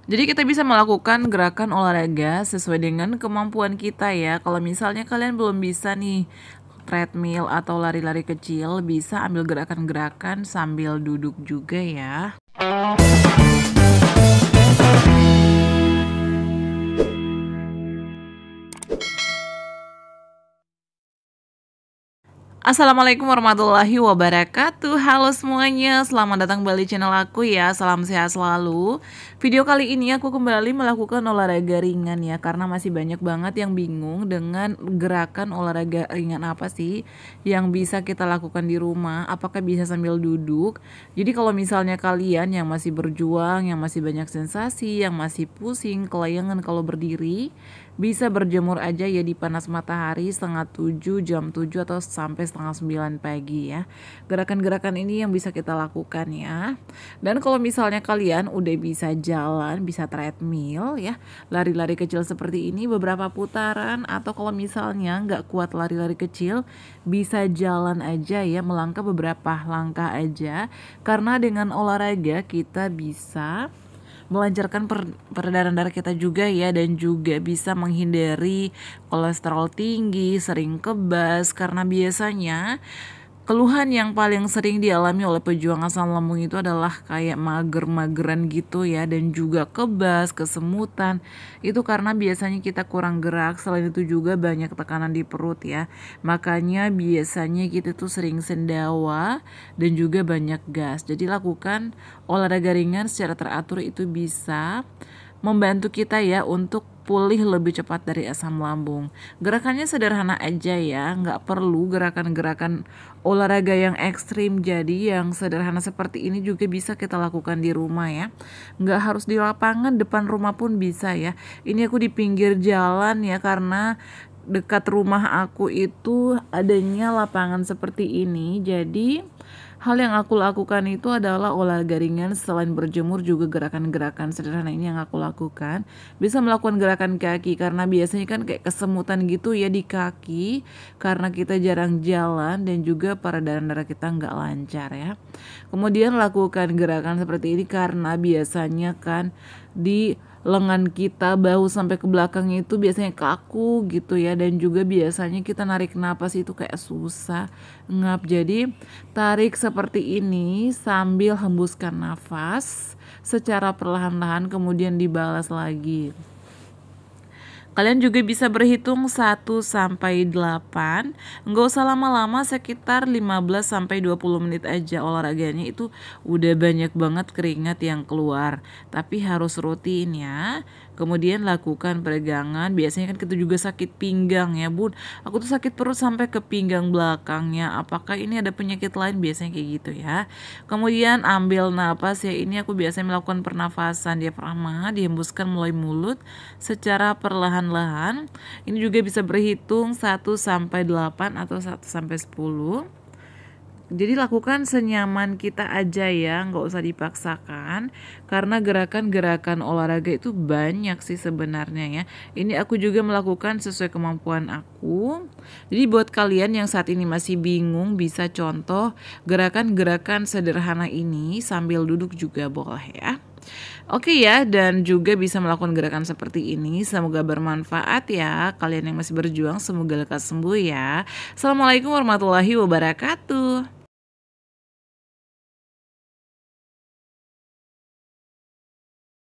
Jadi kita bisa melakukan gerakan olahraga sesuai dengan kemampuan kita ya. Kalau misalnya kalian belum bisa nih treadmill atau lari-lari kecil, bisa ambil gerakan-gerakan sambil duduk juga ya. Assalamualaikum warahmatullahi wabarakatuh. Halo semuanya, selamat datang kembali channel aku ya. Salam sehat selalu. Video kali ini aku kembali melakukan olahraga ringan ya, karena masih banyak banget yang bingung dengan gerakan olahraga ringan apa sih yang bisa kita lakukan di rumah. Apakah bisa sambil duduk? Jadi kalau misalnya kalian yang masih berjuang, yang masih banyak sensasi, yang masih pusing, kelayangan kalau berdiri, bisa berjemur aja ya di panas matahari setengah 7, jam 7 atau sampai setengah 9 pagi ya. Gerakan-gerakan ini yang bisa kita lakukan ya. Dan kalau misalnya kalian udah bisa jalan, bisa treadmill ya, lari-lari kecil seperti ini beberapa putaran, atau kalau misalnya nggak kuat lari-lari kecil, bisa jalan aja ya, melangkah beberapa langkah aja. Karena dengan olahraga kita bisa melancarkan peredaran darah kita juga ya, dan juga bisa menghindari kolesterol tinggi, sering kebas, karena biasanya keluhan yang paling sering dialami oleh pejuang asam lambung itu adalah kayak mager-mageran gitu ya, dan juga kebas, kesemutan. Itu karena biasanya kita kurang gerak, selain itu juga banyak tekanan di perut ya. Makanya biasanya kita tuh sering sendawa dan juga banyak gas. Jadi lakukan olahraga ringan secara teratur, itu bisa membantu kita ya untuk pulih lebih cepat dari asam lambung. Gerakannya sederhana aja ya, nggak perlu gerakan-gerakan olahraga yang ekstrim. Jadi yang sederhana seperti ini juga bisa kita lakukan di rumah ya. Nggak harus di lapangan, depan rumah pun bisa ya. Ini aku di pinggir jalan ya, karena dekat rumah aku itu adanya lapangan seperti ini. Jadi hal yang aku lakukan itu adalah olahraga ringan. Selain berjemur juga gerakan-gerakan sederhana ini yang aku lakukan. Bisa melakukan gerakan kaki, karena biasanya kan kayak kesemutan gitu ya di kaki, karena kita jarang jalan dan juga peredaran darah kita nggak lancar ya. Kemudian lakukan gerakan seperti ini karena biasanya kan di lengan kita, bahu sampai ke belakang itu biasanya kaku gitu ya, dan juga biasanya kita narik napas itu kayak susah ngap. Jadi tarik seperti ini sambil hembuskan nafas secara perlahan-lahan, kemudian dibalas lagi. Kalian juga bisa berhitung 1 sampai 8. Enggak usah lama-lama, sekitar 15 sampai 20 menit aja olahraganya, itu udah banyak banget keringat yang keluar. Tapi harus rutin ya. Kemudian lakukan peregangan. Biasanya kan kita juga sakit pinggang ya, Bun. Aku tuh sakit perut sampai ke pinggang belakangnya. Apakah ini ada penyakit lain? Biasanya kayak gitu ya. Kemudian ambil napas ya. Ini aku biasanya melakukan pernafasan diafragma, dihembuskan melalui mulut secara perlahan-lahan. Ini juga bisa berhitung 1 sampai 8 atau 1 sampai 10. Jadi lakukan senyaman kita aja ya, nggak usah dipaksakan, karena gerakan-gerakan olahraga itu banyak sih sebenarnya ya. Ini aku juga melakukan sesuai kemampuan aku. Jadi buat kalian yang saat ini masih bingung, bisa contoh gerakan-gerakan sederhana ini sambil duduk juga boleh ya. Oke ya, dan juga bisa melakukan gerakan seperti ini. Semoga bermanfaat ya. Kalian yang masih berjuang, semoga lekas sembuh ya. Assalamualaikum warahmatullahi wabarakatuh.